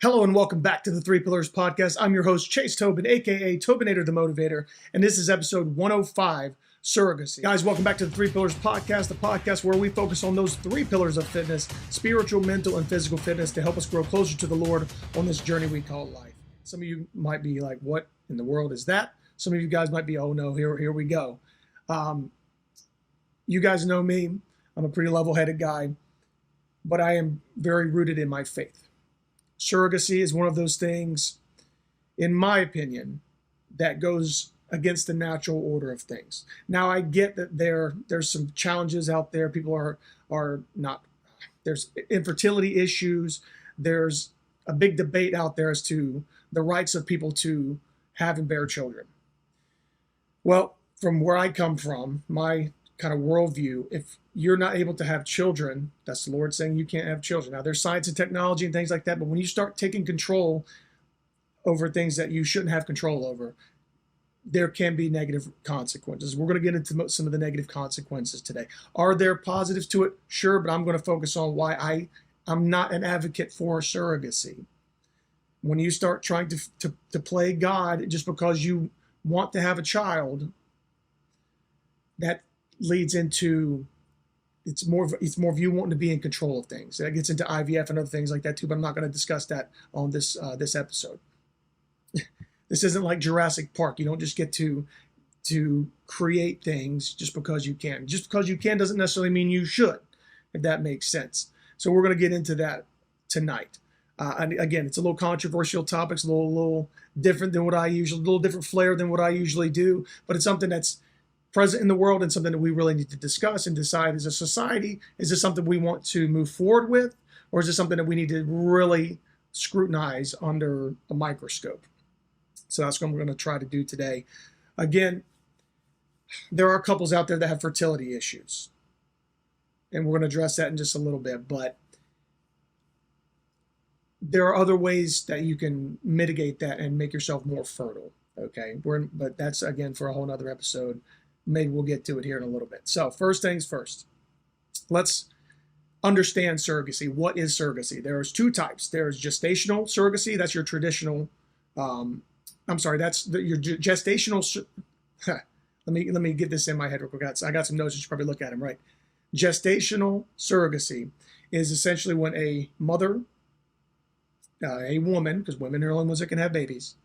Hello and welcome back to the Three Pillars Podcast. I'm your host, Chase Tobin, aka Tobinator the Motivator, and this is episode 105, Surrogacy. Guys, welcome back to the Three Pillars Podcast, the podcast where we focus on those three pillars of fitness, spiritual, mental, and physical fitness to help us grow closer to the Lord on this journey we call life. Some of you might be like, what in the world is that? Some of you guys might be, oh no, here we go. You guys know me. I'm a pretty level-headed guy, but I am very rooted in my faith. Surrogacy is one of those things, in my opinion, that goes against the natural order of things. Now, I get that there's some challenges out there. People are not, there's infertility issues. There's a big debate out there as to the rights of people to have and bear children. Well, from where I come from, my kind of worldview, if you're not able to have children, that's the Lord saying you can't have children. Now, there's science and technology and things like that, but when you start taking control over things that you shouldn't have control over, there can be negative consequences. We're going to get into some of the negative consequences today. Are there positives to it? Sure, but I'm going to focus on why I'm not an advocate for surrogacy. When you start trying to play God just because you want to have a child, that leads into it's more of you wanting to be in control of things. That gets into IVF and other things like that too, but I'm not going to discuss that on this episode. This isn't like Jurassic Park. You don't just get to create things just because you can. Just because you can doesn't necessarily mean you should, if that makes sense. So we're going to get into that tonight. And again, it's a little controversial topic. It's a little different than a little different flair than what I usually do, but it's something that's present in the world and something that we really need to discuss and decide as a society, is this something we want to move forward with, or is this something that we need to really scrutinize under a microscope? So that's what we're going to try to do today. Again, there are couples out there that have fertility issues, and we're going to address that in just a little bit, but there are other ways that you can mitigate that and make yourself more fertile, okay? But that's, again, for a whole nother episode. Maybe we'll get to it here in a little bit. So first things first, let's understand surrogacy. What is surrogacy? There's two types. There's gestational surrogacy. That's your traditional, your gestational, let me get this in my head real quick. I got some notes. You should probably look at them, right? Gestational surrogacy is essentially when a mother, a woman, because women are the only ones that can have babies,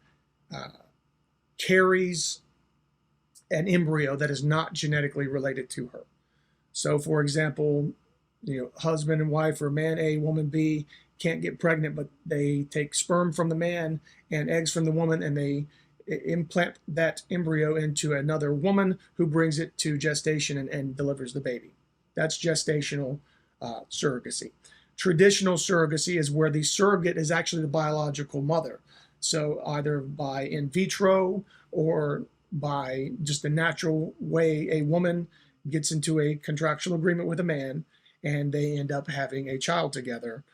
carries an embryo that is not genetically related to her. So, for example, husband and wife, or man A, woman B, can't get pregnant, but they take sperm from the man and eggs from the woman, and they implant that embryo into another woman who brings it to gestation and delivers the baby. That's gestational surrogacy. Traditional surrogacy is where the surrogate is actually the biological mother. So either by in vitro or by just the natural way a woman gets into a contractual agreement with a man and they end up having a child together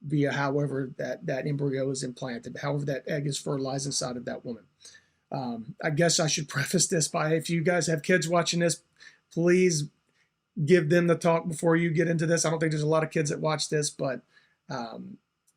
via however that embryo is implanted, however that egg is fertilized inside of that woman. I guess I should preface this by, if you guys have kids watching this, please give them the talk before you get into this. I don't think there's a lot of kids that watch this, but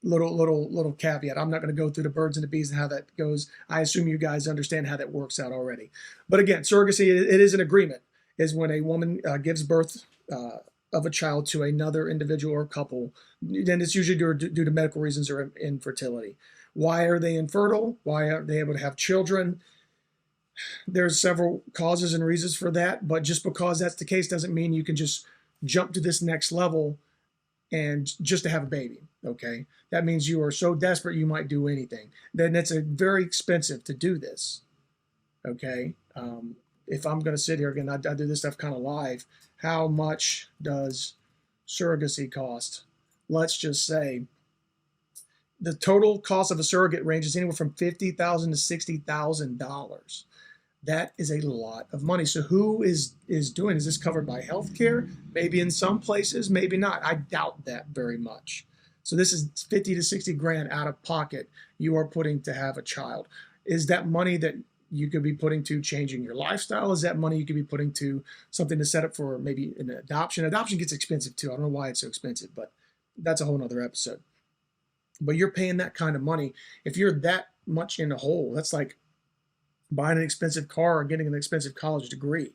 little caveat. I'm not going to go through the birds and the bees and how that goes. I assume you guys understand how that works out already. But again, surrogacy, it is an agreement, is when a woman gives birth of a child to another individual or couple. Then it's usually due to medical reasons or infertility. Why are they infertile? Why aren't they able to have children? There's several causes and reasons for that, but just because that's the case doesn't mean you can just jump to this next level and just to have a baby, okay? That means you are so desperate you might do anything. Then it's very expensive to do this, okay? If I'm going to sit here again, I do this stuff kind of live. How much does surrogacy cost? Let's just say the total cost of a surrogate ranges anywhere from $50,000 to $60,000. That is a lot of money. So who is doing? Is this covered by healthcare? Maybe in some places, maybe not. I doubt that very much. So this is 50 to 60 grand out of pocket you are putting to have a child. Is that money that you could be putting to changing your lifestyle? Is that money you could be putting to something to set up for maybe an adoption? Adoption gets expensive too. I don't know why it's so expensive, but that's a whole nother episode. But you're paying that kind of money. If you're that much in a hole, that's like buying an expensive car or getting an expensive college degree.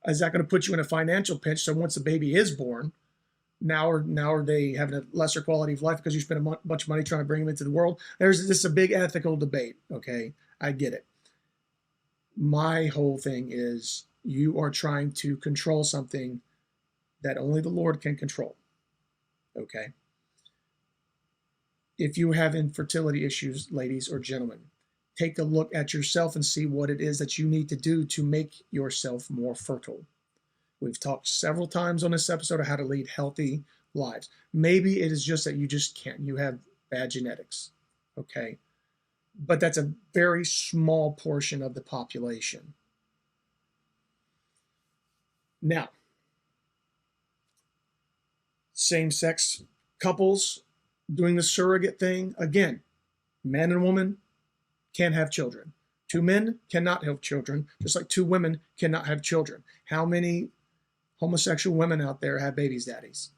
Is that going to put you in a financial pinch? So once the baby is born, now are they having a lesser quality of life because you spent a bunch of money trying to bring them into the world? This is a big ethical debate. Okay, I get it. My whole thing is you are trying to control something that only the Lord can control. Okay. If you have infertility issues, ladies or gentlemen, take a look at yourself and see what it is that you need to do to make yourself more fertile. We've talked several times on this episode of how to lead healthy lives. Maybe it is just that you just can't. You have bad genetics. Okay. But that's a very small portion of the population. Now, same-sex couples doing the surrogate thing, again, man and woman can't have children. Two men cannot have children, just like two women cannot have children. How many homosexual women out there have babies' daddies?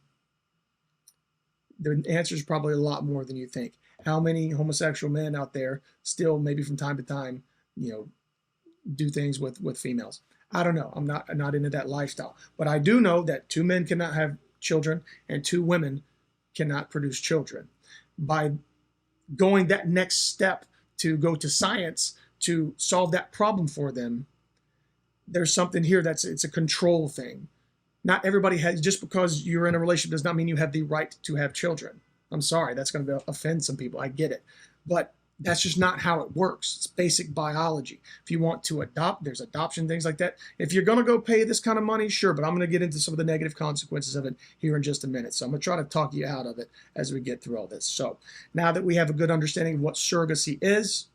The answer is probably a lot more than you think. How many homosexual men out there still, maybe from time to time, do things with females? I don't know. I'm not into that lifestyle. But I do know that two men cannot have children and two women cannot produce children. By going that next step to go to science to solve that problem for them, there's something here it's a control thing. Not everybody has, just because you're in a relationship does not mean you have the right to have children. I'm sorry, that's going to offend some people. I get it. But that's just not how it works. It's basic biology. If you want to adopt, there's adoption, things like that. If you're going to go pay this kind of money, sure, but I'm going to get into some of the negative consequences of it here in just a minute. So I'm going to try to talk you out of it as we get through all this. So now that we have a good understanding of what surrogacy is,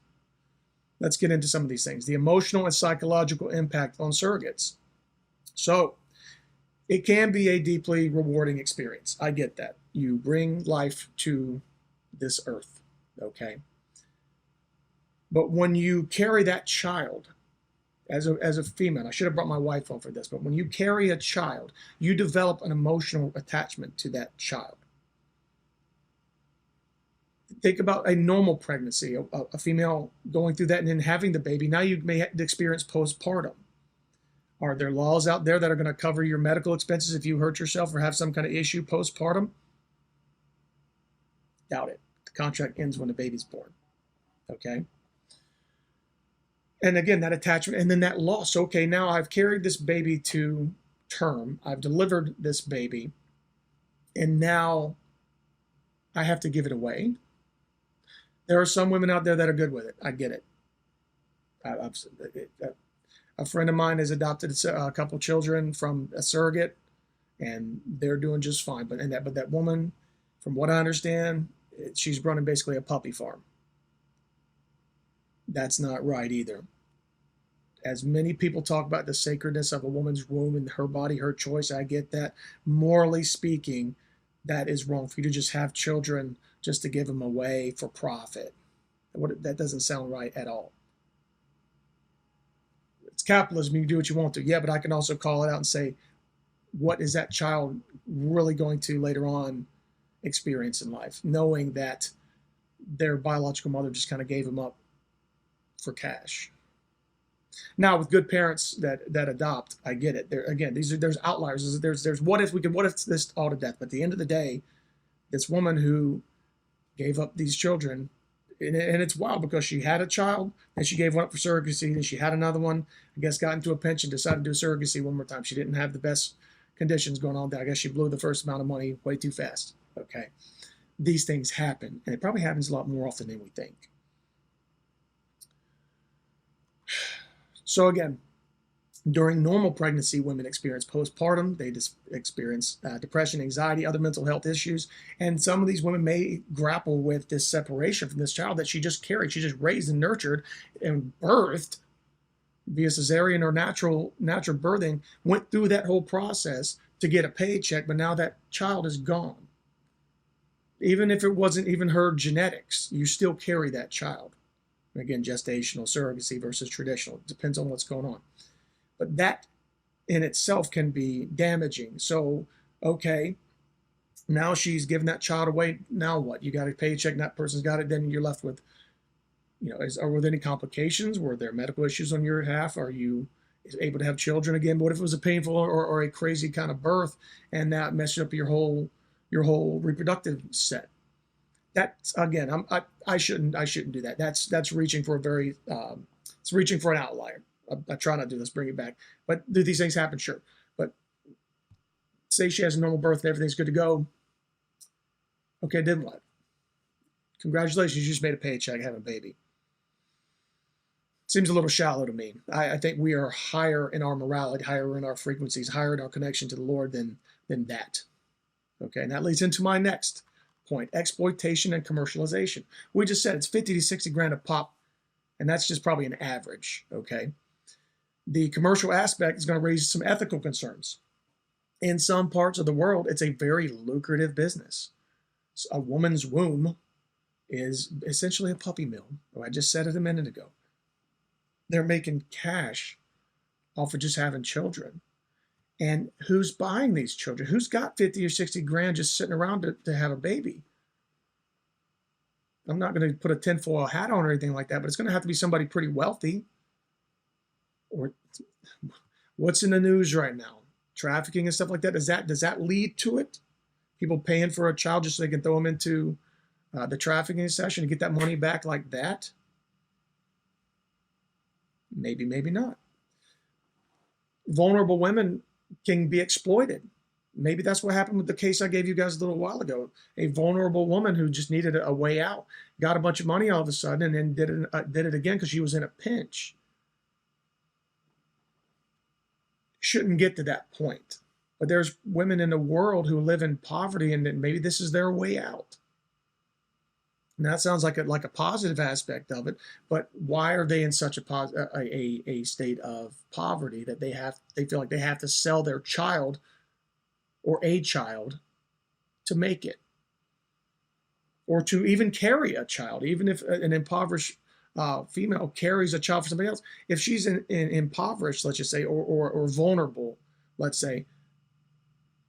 let's get into some of these things. The emotional and psychological impact on surrogates. So it can be a deeply rewarding experience. I get that. You bring life to this earth, okay? But when you carry that child as a female, I should have brought my wife on for this, but when you carry a child, you develop an emotional attachment to that child. Think about a normal pregnancy, a female going through that and then having the baby. Now you may experience postpartum. Are there laws out there that are going to cover your medical expenses if you hurt yourself or have some kind of issue postpartum? Doubt it. The contract ends when the baby's born. Okay? And again, that attachment and then that loss. Okay, now I've carried this baby to term. I've delivered this baby. And now I have to give it away. There are some women out there that are good with it. I get it. A friend of mine has adopted a couple children from a surrogate, and they're doing just fine. But that woman, from what I understand, she's running basically a puppy farm. That's not right either. As many people talk about the sacredness of a woman's womb and her body, her choice, I get that. Morally speaking, that is wrong for you to just have children just to give them away for profit. That doesn't sound right at all. It's capitalism. You can do what you want to. Yeah, but I can also call it out and say, what is that child really going to later on experience in life, knowing that their biological mother just kind of gave them up for cash? Now, with good parents that adopt, I get it. There's outliers. There's what if this all to death. But at the end of the day, this woman who gave up these children, and it's wild because she had a child and she gave one up for surrogacy, and she had another one. I guess got into a pinch and decided to do surrogacy one more time. She didn't have the best conditions going on there. I guess she blew the first amount of money way too fast. Okay, these things happen, and it probably happens a lot more often than we think. So again, during normal pregnancy, women experience postpartum. They experience depression, anxiety, other mental health issues. And some of these women may grapple with this separation from this child that she just carried. She just raised and nurtured and birthed via cesarean or natural birthing, went through that whole process to get a paycheck, but now that child is gone. Even if it wasn't even her genetics, you still carry that child. Again, gestational surrogacy versus traditional. It depends on what's going on. But that in itself can be damaging. So, okay, Now she's giving that child away. Now what? You got a paycheck, and that person's got it. Then you're left with, were there any complications? Were there medical issues on your behalf? Are you able to have children again? But what if it was a painful or a crazy kind of birth, and that messed up your whole reproductive set? That's, again, I shouldn't do that. That's reaching for it's reaching for an outlier. I try not to do this, bring it back. But do these things happen? Sure. But say she has a normal birth and everything's good to go. Okay, then what? Congratulations, you just made a paycheck, having a baby. Seems a little shallow to me. I think we are higher in our morality, higher in our frequencies, higher in our connection to the Lord than that. Okay, and that leads into my next point: exploitation and commercialization. We just said it's 50 to 60 grand a pop, and that's just probably an average. Okay, the commercial aspect is going to raise some ethical concerns. In some parts of the world, it's a very lucrative business. A woman's womb is essentially a puppy mill. I just said it a minute ago. They're making cash off of just having children. And who's buying these children? Who's got 50 or 60 grand just sitting around to have a baby? I'm not going to put a tinfoil hat on or anything like that, but it's going to have to be somebody pretty wealthy. Or what's in the news right now? Trafficking and stuff like that. Does that lead to it? People paying for a child just so they can throw them into the trafficking session and get that money back like that? Maybe, maybe not. Vulnerable women can be exploited. Maybe that's what happened with the case I gave you guys a little while ago. A vulnerable woman who just needed a way out, got a bunch of money all of a sudden, and then did it again because she was in a pinch. Shouldn't get to that point. But there's women in the world who live in poverty, and maybe this is their way out. And that sounds like a positive aspect of it, but why are they in such a state of poverty that they feel like they have to sell their child or a child to make it, or to even carry a child? Even if an impoverished female carries a child for somebody else, if she's impoverished, let's just say, or vulnerable, let's say,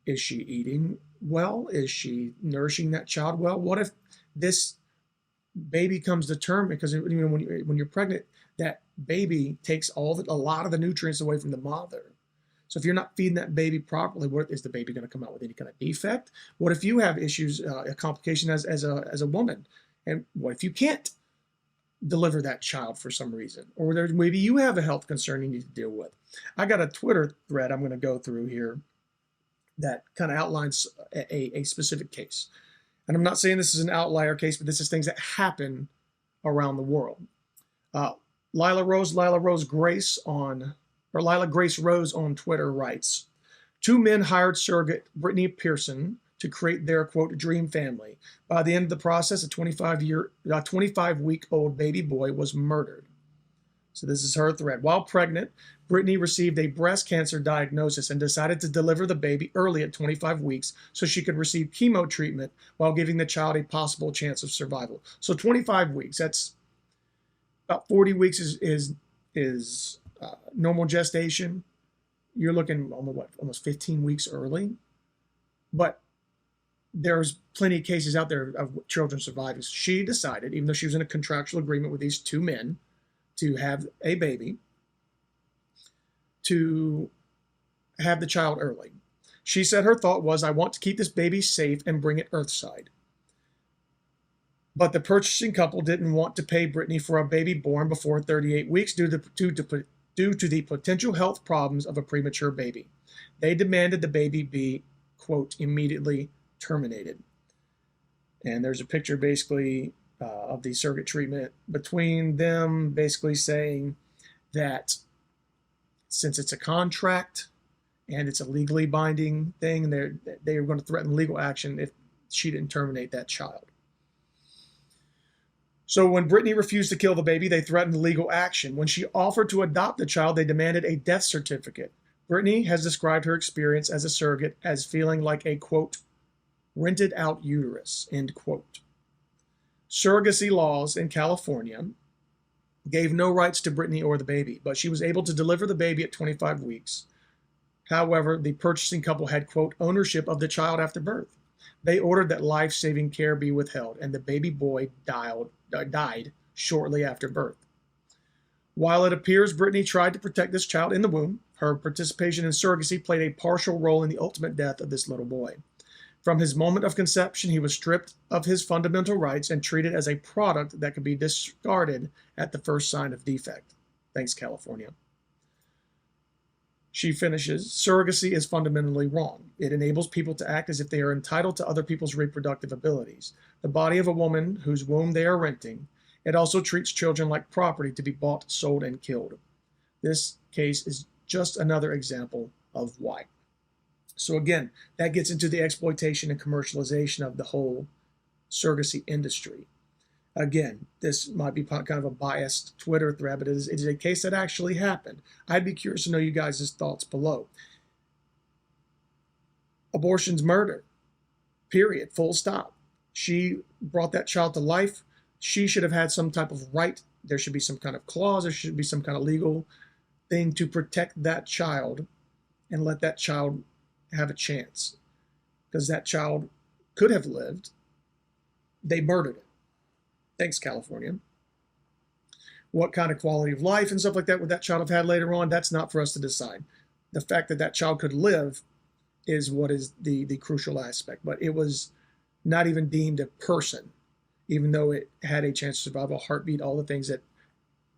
is she eating well? Is she nourishing that child well? What if this baby comes to term? Because when you're pregnant, that baby takes a lot of the nutrients away from the mother. So if you're not feeding that baby properly, what is the baby going to come out with? Any kind of defect? What if you have issues, a complication as a woman? And what if you can't deliver that child for some reason? Or maybe you have a health concern you need to deal with. I got a Twitter thread I'm going to go through here that kind of outlines a specific case. And I'm not saying this is an outlier case, but this is things that happen around the world. Lila Grace Rose on Twitter writes, 2 men hired surrogate Brittany Pearson to create their, quote, dream family. By the end of the process, a 25-week-old baby boy was murdered. So this is her thread. While pregnant, Brittany received a breast cancer diagnosis and decided to deliver the baby early at 25 weeks so she could receive chemo treatment while giving the child a possible chance of survival. So 25 weeks, that's about 40 weeks is normal gestation. You're looking almost 15 weeks early. But there's plenty of cases out there of children surviving. She decided, even though she was in a contractual agreement with these 2 men to have a baby, to have the child early. She said her thought was, I want to keep this baby safe and bring it earthside. But the purchasing couple didn't want to pay Brittany for a baby born before 38 weeks due to the potential health problems of a premature baby. They demanded the baby be, quote, immediately terminated. And there's a picture basically of the surrogate treatment between them, basically saying that since it's a contract and it's a legally binding thing, they are going to threaten legal action if she didn't terminate that child. So when Brittany refused to kill the baby, they threatened legal action. When she offered to adopt the child, they demanded a death certificate. Brittany has described her experience as a surrogate as feeling like a, quote, rented out uterus, end quote. Surrogacy laws in California gave no rights to Brittany or the baby, but she was able to deliver the baby at 25 weeks. However, the purchasing couple had, quote, ownership of the child after birth. They ordered that life-saving care be withheld, and the baby boy died shortly after birth. While it appears Brittany tried to protect this child in the womb, her participation in surrogacy played a partial role in the ultimate death of this little boy. From his moment of conception, he was stripped of his fundamental rights and treated as a product that could be discarded at the first sign of defect. Thanks, California. She finishes, surrogacy is fundamentally wrong. It enables people to act as if they are entitled to other people's reproductive abilities, the body of a woman whose womb they are renting. It also treats children like property to be bought, sold, and killed. This case is just another example of why. So again, that gets into the exploitation and commercialization of the whole surrogacy industry. Again, this might be kind of a biased Twitter thread, but it is a case that actually happened. I'd be curious to know you guys' thoughts below. Abortion's murder, period, full stop. She brought that child to life. She should have had some type of right. There should be some kind of clause. There should be some kind of legal thing to protect that child and let that child have a chance, because that child could have lived. They murdered it. Thanks, California. What kind of quality of life and stuff like that would that child have had later on? That's not for us to decide. The fact that that child could live is what is the crucial aspect. But it was not even deemed a person, even though it had a chance to survive, a heartbeat, all the things that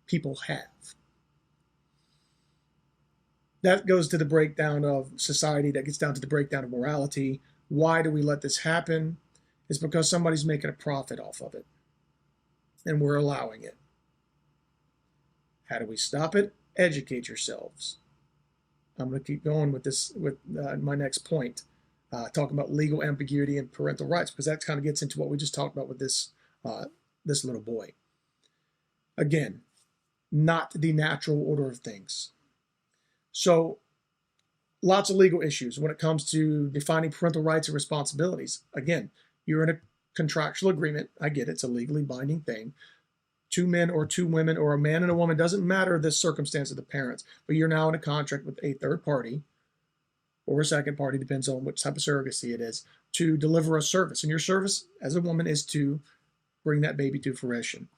people have. That goes to the breakdown of society. That gets down to the breakdown of morality. Why do we let this happen? It's because somebody's making a profit off of it, and we're allowing it. How do we stop it? Educate yourselves. I'm going to keep going with this, with my next point, talking about legal ambiguity and parental rights, because that kind of gets into what we just talked about with this little boy. Again, not the natural order of things. So, lots of legal issues when it comes to defining parental rights and responsibilities. Again, you're in a contractual agreement. I get it. It's a legally binding thing. Two men or two women, or a man and a woman, doesn't matter the circumstance of the parents, but you're now in a contract with a third party or a second party, depends on which type of surrogacy it is, to deliver a service. And your service as a woman is to bring that baby to fruition.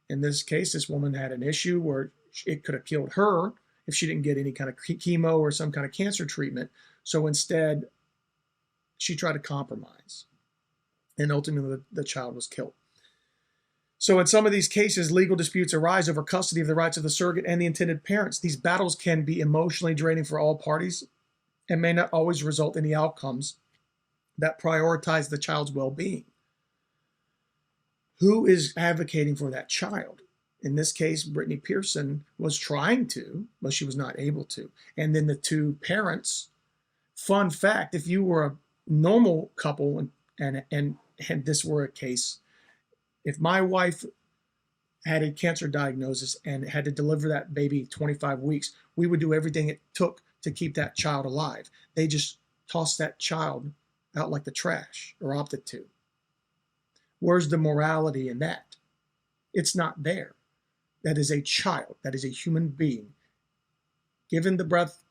In this case, this woman had an issue where it could have killed her if she didn't get any kind of chemo or some kind of cancer treatment. So instead, she tried to compromise. And ultimately, the child was killed. So in some of these cases, legal disputes arise over custody of the rights of the surrogate and the intended parents. These battles can be emotionally draining for all parties and may not always result in the outcomes that prioritize the child's well-being. Who is advocating for that child? In this case, Brittany Pearson was trying to, but she was not able to. And then the two parents, fun fact, if you were a normal couple and this were a case, if my wife had a cancer diagnosis and had to deliver that baby 25 weeks, we would do everything it took to keep that child alive. They just tossed that child out like the trash, or opted to. Where's the morality in that? It's not there. That is a child. That is a human being given the breath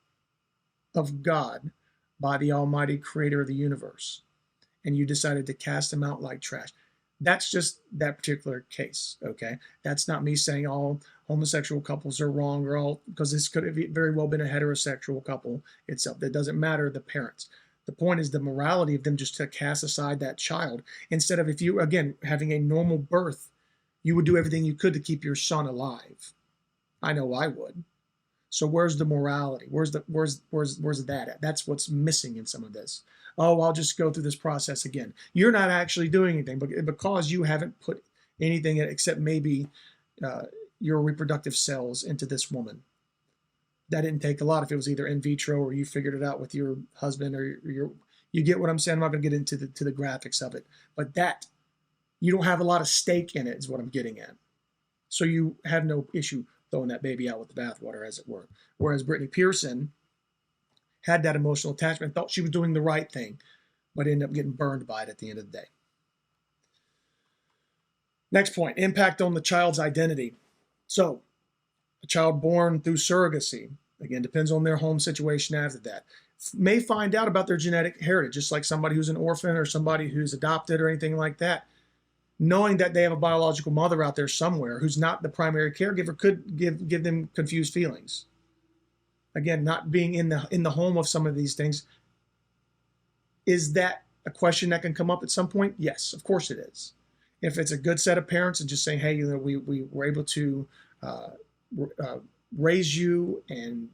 of God by the Almighty Creator of the universe, and you decided to cast them out like trash. That's just that particular case, okay? That's not me saying all homosexual couples are wrong, or all, because this could have very well been a heterosexual couple itself. That doesn't matter, the parents. The point is the morality of them just to cast aside that child. Instead of, if you, again, having a normal birth, you would do everything you could to keep your son alive. I know I would. So where's the morality? Where's that at? That's what's missing in some of this. Oh, I'll just go through this process again. You're not actually doing anything, but because you haven't put anything in except maybe your reproductive cells into this woman. That didn't take a lot. If it was either in vitro or you figured it out with your husband, or you get what I'm saying. I'm not going to get into the graphics of it, but that you don't have a lot of stake in it is what I'm getting at. So you have no issue throwing that baby out with the bathwater, as it were. Whereas Brittany Pearson had that emotional attachment, thought she was doing the right thing, but ended up getting burned by it at the end of the day. Next point, impact on the child's identity. So, a child born through surrogacy, again, depends on their home situation after that. may find out about their genetic heritage, just like somebody who's an orphan or somebody who's adopted or anything like that. Knowing that they have a biological mother out there somewhere who's not the primary caregiver could give them confused feelings. Again, not being in the home of some of these things. Is that a question that can come up at some point? Yes, of course it is. If it's a good set of parents and just saying, hey, we were able to raise you and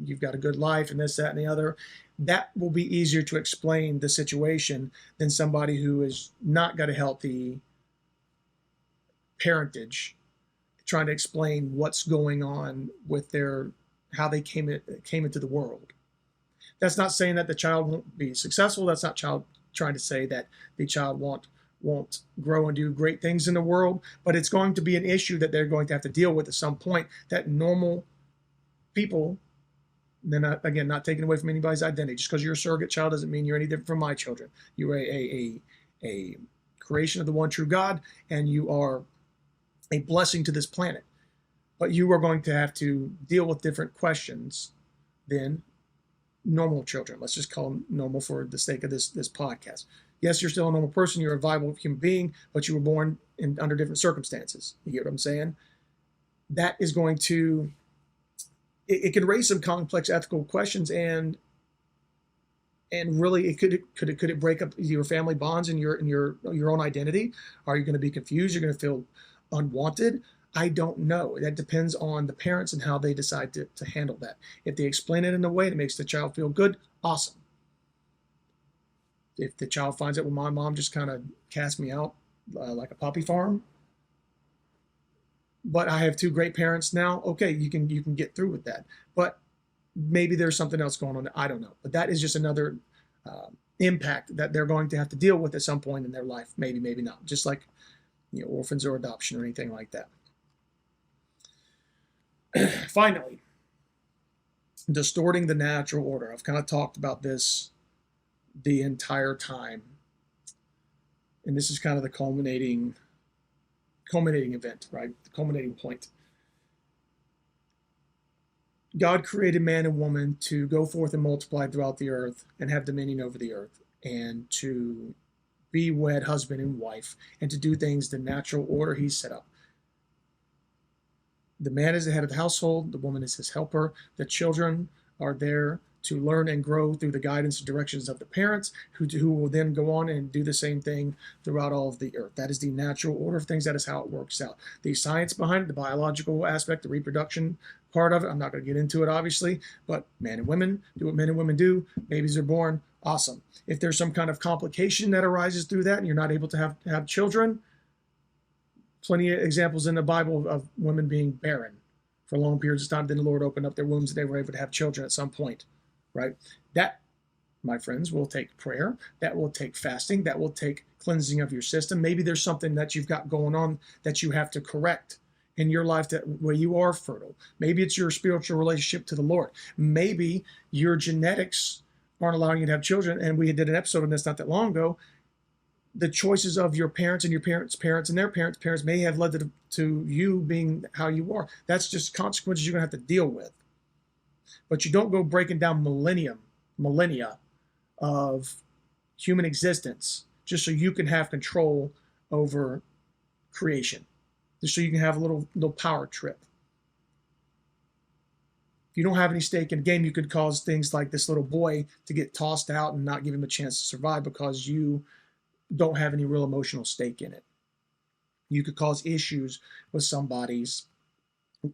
you've got a good life and this, that, and the other, that will be easier to explain the situation than somebody who has not got a healthy parentage, trying to explain what's going on with how they came into the world. That's not saying that the child won't be successful. That's not trying to say that the child won't grow and do great things in the world, but it's going to be an issue that they're going to have to deal with at some point, that normal people, they're not, again, not taking away from anybody's identity. Just because you're a surrogate child doesn't mean you're any different from my children. You are a creation of the one true God, and you are a blessing to this planet. But you are going to have to deal with different questions than normal children. Let's just call them normal for the sake of this podcast. Yes, you're still a normal person. You're a viable human being, but you were born under different circumstances. You get what I'm saying? That is going to, it can raise some complex ethical questions, and really, could it break up your family bonds and your own identity? Are you going to be confused? You're going to feel unwanted? I don't know. That depends on the parents and how they decide to handle that. If they explain it in a way that makes the child feel good, awesome. If the child finds out, well, my mom just kind of cast me out like a puppy farm, but I have two great parents now, okay, you can get through with that. But maybe there's something else going on. I don't know. But that is just another impact that they're going to have to deal with at some point in their life. Maybe, maybe not. Just like orphans or adoption or anything like that. Finally, distorting the natural order. I've kind of talked about this the entire time, and this is kind of the culminating event, right? The culminating point. God created man and woman to go forth and multiply throughout the earth and have dominion over the earth, and to be wed husband and wife, and to do things the natural order he set up. The man is the head of the household. The woman is his helper. The children are there to learn and grow through the guidance and directions of the parents, who will then go on and do the same thing throughout all of the earth. That is the natural order of things. That is how it works out. The science behind it, the biological aspect, the reproduction part of it, I'm not going to get into it, obviously, but men and women do what men and women do. Babies are born. Awesome. If there's some kind of complication that arises through that and you're not able to have children, plenty of examples in the Bible of women being barren for long periods of time. Then the Lord opened up their wombs and they were able to have children at some point, right? That, my friends, will take prayer. That will take fasting. That will take cleansing of your system. Maybe there's something that you've got going on that you have to correct in your life, that where you are fertile. Maybe it's your spiritual relationship to the Lord. Maybe your genetics aren't allowing you to have children. And we did an episode on this not that long ago. The choices of your parents and your parents' parents and their parents' parents may have led to you being how you are. That's just consequences you're going to have to deal with. But you don't go breaking down millennia of human existence just so you can have control over creation, just so you can have a little power trip. If you don't have any stake in the game, you could cause things like this little boy to get tossed out and not give him a chance to survive because you don't have any real emotional stake in it. You could cause issues with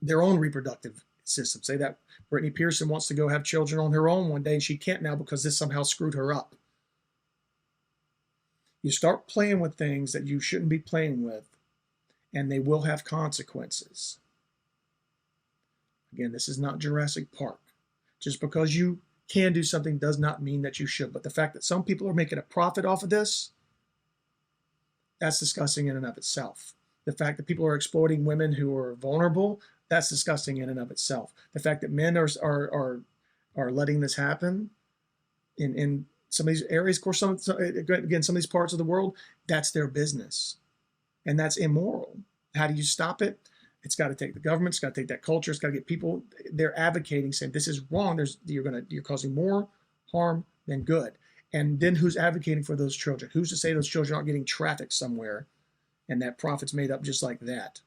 their own reproductive system. Say that Brittany Pearson wants to go have children on her own one day and she can't now because this somehow screwed her up. You start playing with things that you shouldn't be playing with, and they will have consequences. Again, this is not Jurassic Park. Just because you can do something does not mean that you should. But the fact that some people are making a profit off of this, that's disgusting in and of itself. The fact that people are exploiting women who are vulnerable, that's disgusting in and of itself. The fact that men are letting this happen in some of these areas, of course, some of these parts of the world, that's their business. And that's immoral. How do you stop it? It's got to take the government. It's got to take that culture. It's got to get people. They're advocating, saying this is wrong. You're causing more harm than good. And then who's advocating for those children? Who's to say those children aren't getting trafficked somewhere and that profit's made up just like that?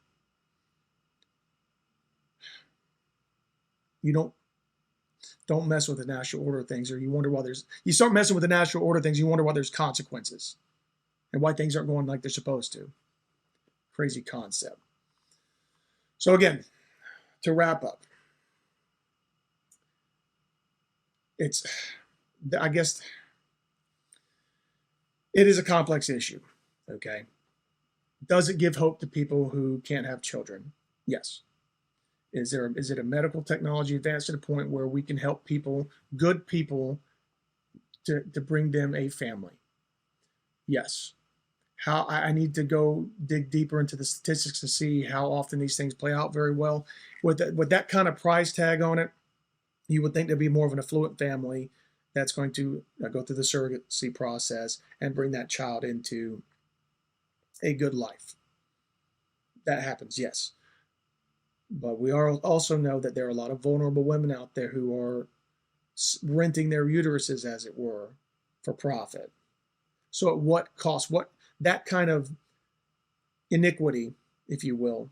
You don't mess with the natural order of things, or you wonder why you start messing with the natural order of things, you wonder why there's consequences and why things aren't going like they're supposed to. Crazy concept. So again, to wrap up, I guess it is a complex issue, okay? Does it give hope to people who can't have children? Yes. Is it a medical technology advanced to the point where we can help people, good people, to bring them a family? Yes. How I need to go dig deeper into the statistics to see how often these things play out very well. With that kind of price tag on it, you would think there'd be more of an affluent family that's going to go through the surrogacy process and bring that child into a good life. That happens, yes. But we also know that there are a lot of vulnerable women out there who are renting their uteruses, as it were, for profit. So at what cost? What that kind of iniquity, if you will,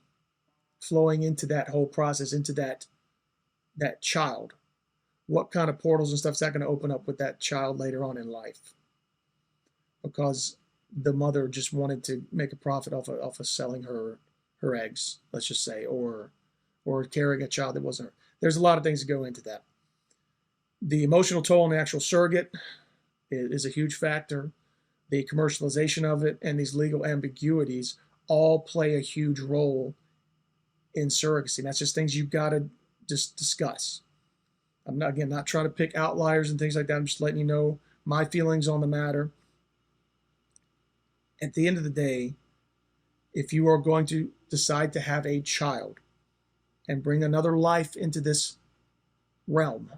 flowing into that whole process, into that child, what kind of portals and stuff is that going to open up with that child later on in life? Because the mother just wanted to make a profit off of selling her eggs, let's just say, or carrying a child that wasn't her. There's a lot of things that go into that. The emotional toll on the actual surrogate is a huge factor. The commercialization of it and these legal ambiguities all play a huge role in surrogacy. And that's just things you've got to just discuss. I'm not trying to pick outliers and things like that. I'm just letting you know my feelings on the matter. At the end of the day, if you are going to decide to have a child and bring another life into this realm,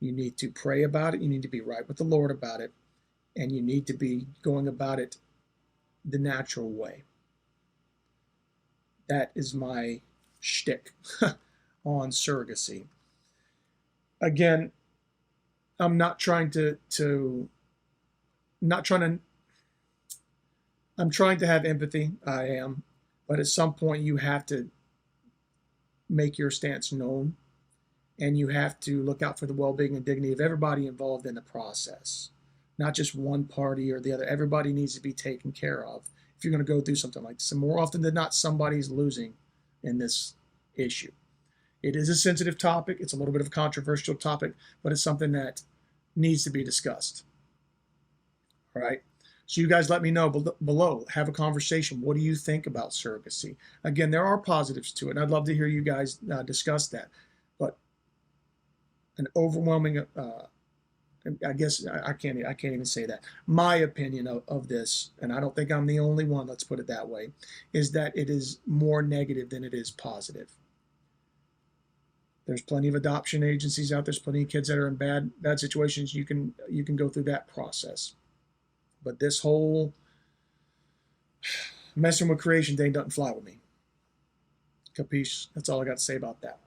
you need to pray about it. You need to be right with the Lord about it. And you need to be going about it the natural way. That is my shtick on surrogacy. Again, I'm trying to have empathy. I am. But at some point you have to make your stance known, and you have to look out for the well-being and dignity of everybody involved in the process. Not just one party or the other. Everybody needs to be taken care of if you're going to go through something like this. And more often than not, somebody's losing in this issue. It is a sensitive topic. It's a little bit of a controversial topic, but it's something that needs to be discussed. All right. So you guys let me know below. Have a conversation. What do you think about surrogacy? Again, there are positives to it, and I'd love to hear you guys discuss that. But an overwhelming, I guess I can't even say that. My opinion of this, and I don't think I'm the only one, let's put it that way, is that it is more negative than it is positive. There's plenty of adoption agencies out there. There's plenty of kids that are in bad situations. You can go through that process. But this whole messing with creation thing doesn't fly with me. Capiche? That's all I got to say about that.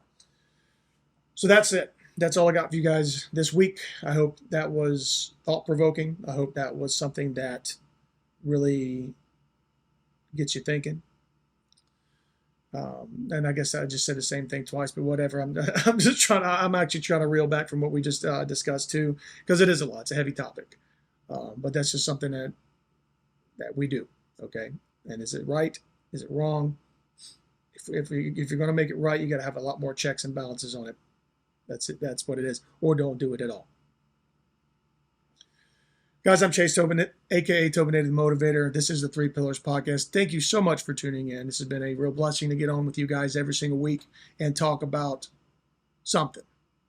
So that's it. That's all I got for you guys this week. I hope that was thought-provoking. I hope that was something that really gets you thinking. And I guess I just said the same thing twice, but whatever. I'm actually trying to reel back from what we just discussed too, because it is a lot. It's a heavy topic. But that's just something that we do, okay? And is it right? Is it wrong? If you're going to make it right, you got to have a lot more checks and balances on it. That's it. That's what it is. Or don't do it at all. Guys, I'm Chase Tobin, a.k.a. Tobinated the Motivator. This is the Three Pillars Podcast. Thank you so much for tuning in. This has been a real blessing to get on with you guys every single week and talk about something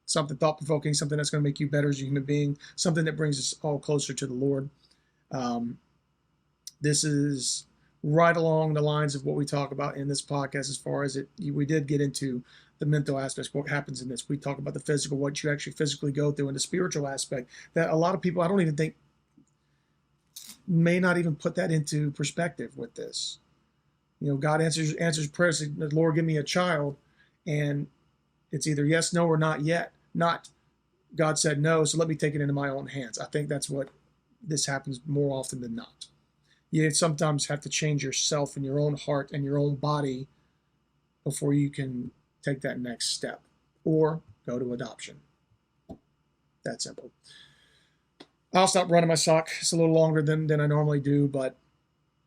thought-provoking, something that's going to make you better as a human being, something that brings us all closer to the Lord. This is right along the lines of what we talk about in this podcast as far as we did get into the mental aspects, what happens in this. We talk about the physical, what you actually physically go through, and the spiritual aspect that a lot of people, I don't even think, may not even put that into perspective with this. You know, God answers prayers. Lord, give me a child, and it's either yes, no, or not yet. Not God said no, so let me take it into my own hands. I think that's what this happens more often than not. You sometimes have to change yourself and your own heart and your own body before you can take that next step or go to adoption. That simple. I'll stop running my sock. It's a little longer than I normally do, but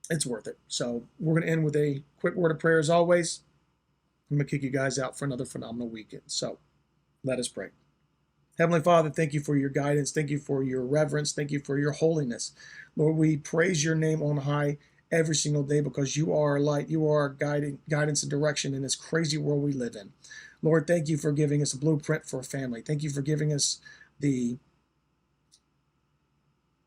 it's worth it. So we're going to end with a quick word of prayer as always. I'm going to kick you guys out for another phenomenal weekend. So let us pray. Heavenly Father, thank you for your guidance. Thank you for your reverence. Thank you for your holiness. Lord, we praise your name on high every single day because you are our light. You are our guidance and direction in this crazy world we live in. Lord, thank you for giving us a blueprint for a family. Thank you for giving us the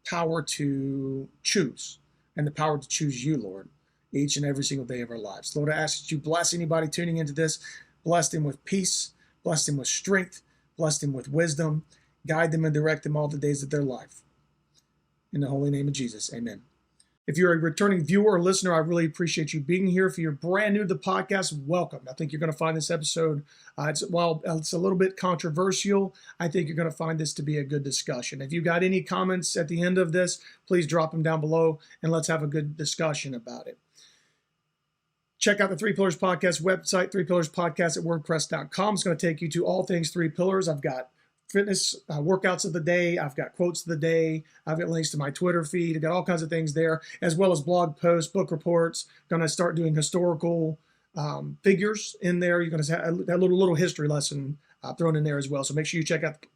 power to choose and the power to choose you, Lord, each and every single day of our lives. Lord, I ask that you bless anybody tuning into this. Bless them with peace. Bless them with strength. Bless them with wisdom. Guide them and direct them all the days of their life. In the holy name of Jesus, amen. If you're a returning viewer or listener, I really appreciate you being here. If you're brand new to the podcast, welcome. I think you're going to find this episode, while it's a little bit controversial, I think you're going to find this to be a good discussion. If you got any comments at the end of this, please drop them down below and let's have a good discussion about it. Check out the Three Pillars Podcast website, threepillarspodcast@wordpress.com. It's going to take you to all things Three Pillars. I've got fitness workouts of the day. I've got quotes of the day. I've got links to my Twitter feed. I've got all kinds of things there, as well as blog posts, book reports. Going to start doing historical figures in there. You're going to have that little history lesson thrown in there as well. So make sure you check out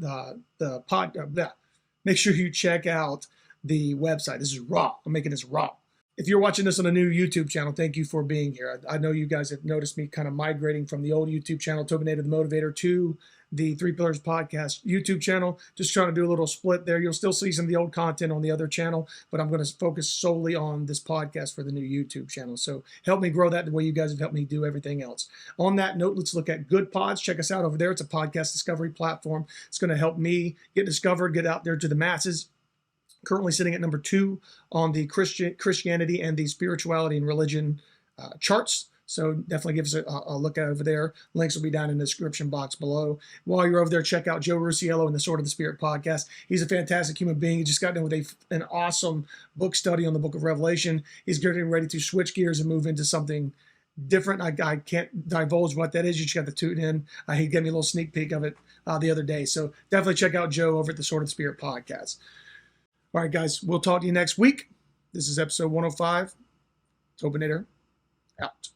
make sure you check out the website. This is raw. I'm making this raw. If you're watching this on a new YouTube channel, thank you for being here. I know you guys have noticed me kind of migrating from the old YouTube channel, Tobinator the Motivator, to the Three Pillars Podcast YouTube channel. Just trying to do a little split there. You'll still see some of the old content on the other channel, but I'm going to focus solely on this podcast for the new YouTube channel. So help me grow that the way you guys have helped me do everything else. On that note, let's look at Good Pods. Check us out over there. It's a podcast discovery platform. It's going to help me get discovered, get out there to the masses. Currently sitting at number 2 on the Christianity and the spirituality and religion charts. So definitely give us a look over there. Links will be down in the description box below. While you're over there, check out Joe Rusiello and the Sword of the Spirit podcast. He's a fantastic human being. He just got done with an awesome book study on the book of Revelation. He's getting ready to switch gears and move into something different. I can't divulge what that is. You just got to tune in. He gave me a little sneak peek of it the other day. So definitely check out Joe over at the Sword of the Spirit podcast. All right, guys, we'll talk to you next week. This is episode 105. Tobinator out.